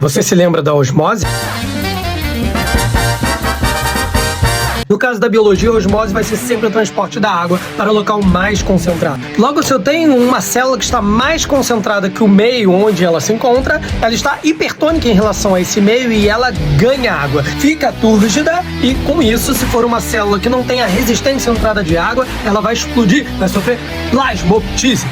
Você se lembra da osmose? No caso da biologia, a osmose vai ser sempre o transporte da água para o local mais concentrado. Logo, se eu tenho uma célula que está mais concentrada que o meio onde ela se encontra, ela está hipertônica em relação a esse meio e ela ganha água. Fica túrgida e, com isso, se for uma célula que não tenha resistência à entrada de água, ela vai explodir, vai sofrer plasmoptise.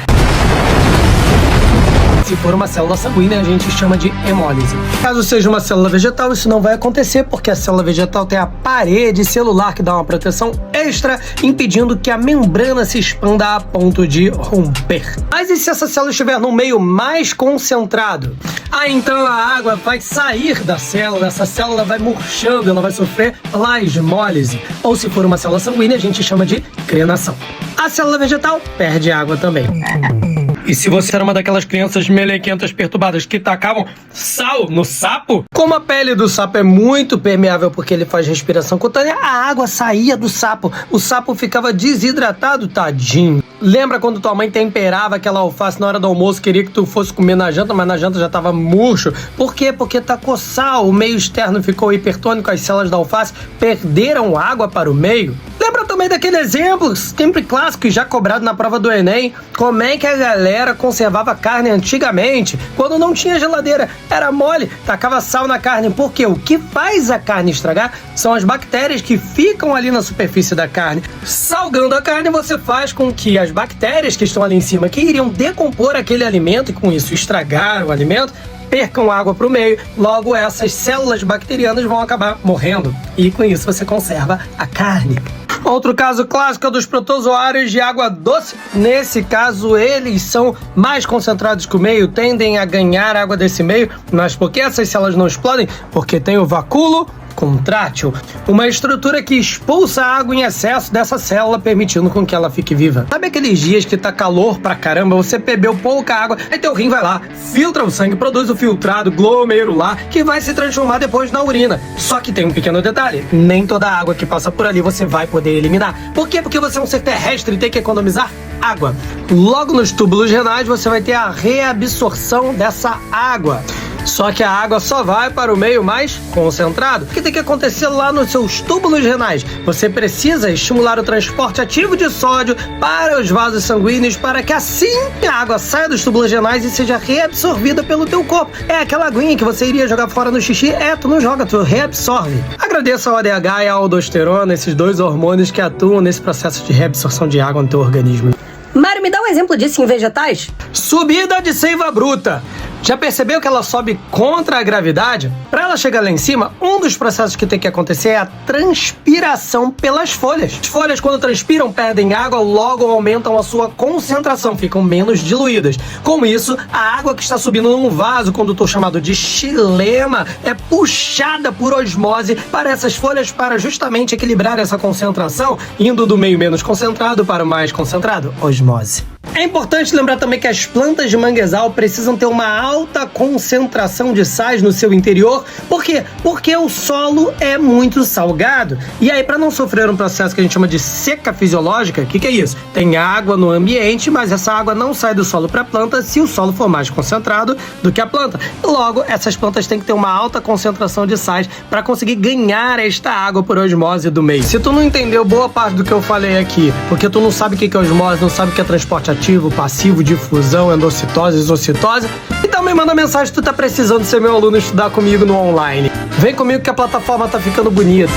Se for uma célula sanguínea, a gente chama de hemólise. Caso seja uma célula vegetal, isso não vai acontecer porque a célula vegetal tem a parede celular que dá uma proteção extra, impedindo que a membrana se expanda a ponto de romper. Mas e se essa célula estiver no meio mais concentrado? Então a água vai sair da célula, essa célula vai murchando, ela vai sofrer plasmólise. Ou se for uma célula sanguínea, a gente chama de crenação. A célula vegetal perde água também. E se você era uma daquelas crianças melequentas perturbadas que tacavam sal no sapo? Como a pele do sapo é muito permeável porque ele faz respiração cutânea, a água saía do sapo. O sapo ficava desidratado, tadinho. Lembra quando tua mãe temperava aquela alface na hora do almoço, queria que tu fosse comer na janta, mas na janta já tava murcho? Por quê? Porque tacou sal, o meio externo ficou hipertônico, as células da alface perderam água para o meio. Lembra também daquele exemplo, sempre clássico e já cobrado na prova do Enem? Como é que a galera conservava carne antigamente? Quando não tinha geladeira, era mole, tacava sal na carne. Porque o que faz a carne estragar são as bactérias que ficam ali na superfície da carne. Salgando a carne, você faz com que as bactérias que estão ali em cima, que iriam decompor aquele alimento e com isso estragar o alimento, percam água para o meio, logo essas células bacterianas vão acabar morrendo. E com isso você conserva a carne. Outro caso clássico é dos protozoários de água doce. Nesse caso, eles são mais concentrados que o meio, tendem a ganhar água desse meio, mas por que essas células não explodem? Porque tem o vacúolo contrátil, uma estrutura que expulsa a água em excesso dessa célula, permitindo com que ela fique viva. Sabe aqueles dias que tá calor pra caramba, você bebeu pouca água, aí teu rim vai lá, filtra o sangue, produz o filtrado glomerular, que vai se transformar depois na urina. Só que tem um pequeno detalhe, nem toda a água que passa por ali você vai poder eliminar. Por quê? Porque você é um ser terrestre e tem que economizar água. Logo nos túbulos renais você vai ter a reabsorção dessa água. Só que a água só vai para o meio mais concentrado. O que tem que acontecer lá nos seus túbulos renais? Você precisa estimular o transporte ativo de sódio para os vasos sanguíneos para que assim a água saia dos túbulos renais e seja reabsorvida pelo teu corpo. É aquela aguinha que você iria jogar fora no xixi, tu não joga, tu reabsorve. Agradeça ao ADH e à aldosterona, esses dois hormônios que atuam nesse processo de reabsorção de água no teu organismo. Mário, me dá um exemplo disso em vegetais? Subida de seiva bruta. Já percebeu que ela sobe contra a gravidade? Para ela chegar lá em cima, um dos processos que tem que acontecer é a transpiração pelas folhas. As folhas, quando transpiram, perdem água, logo aumentam a sua concentração, ficam menos diluídas. Com isso, a água que está subindo num vaso condutor chamado de xilema é puxada por osmose para essas folhas para justamente equilibrar essa concentração, indo do meio menos concentrado para o mais concentrado, osmose. É importante lembrar também que as plantas de manguezal precisam ter uma alta concentração de sais no seu interior. Por quê? Porque o solo é muito salgado. E aí, para não sofrer um processo que a gente chama de seca fisiológica, o que é isso? Tem água no ambiente, mas essa água não sai do solo para a planta se o solo for mais concentrado do que a planta. Logo, essas plantas têm que ter uma alta concentração de sais para conseguir ganhar esta água por osmose do meio. Se tu não entendeu boa parte do que eu falei aqui, porque tu não sabe o que é osmose, não sabe o que é transporte ativo, passivo, difusão, endocitose, exocitose, então me manda mensagem se tu tá precisando ser meu aluno e estudar comigo no online. Vem comigo que a plataforma tá ficando bonita.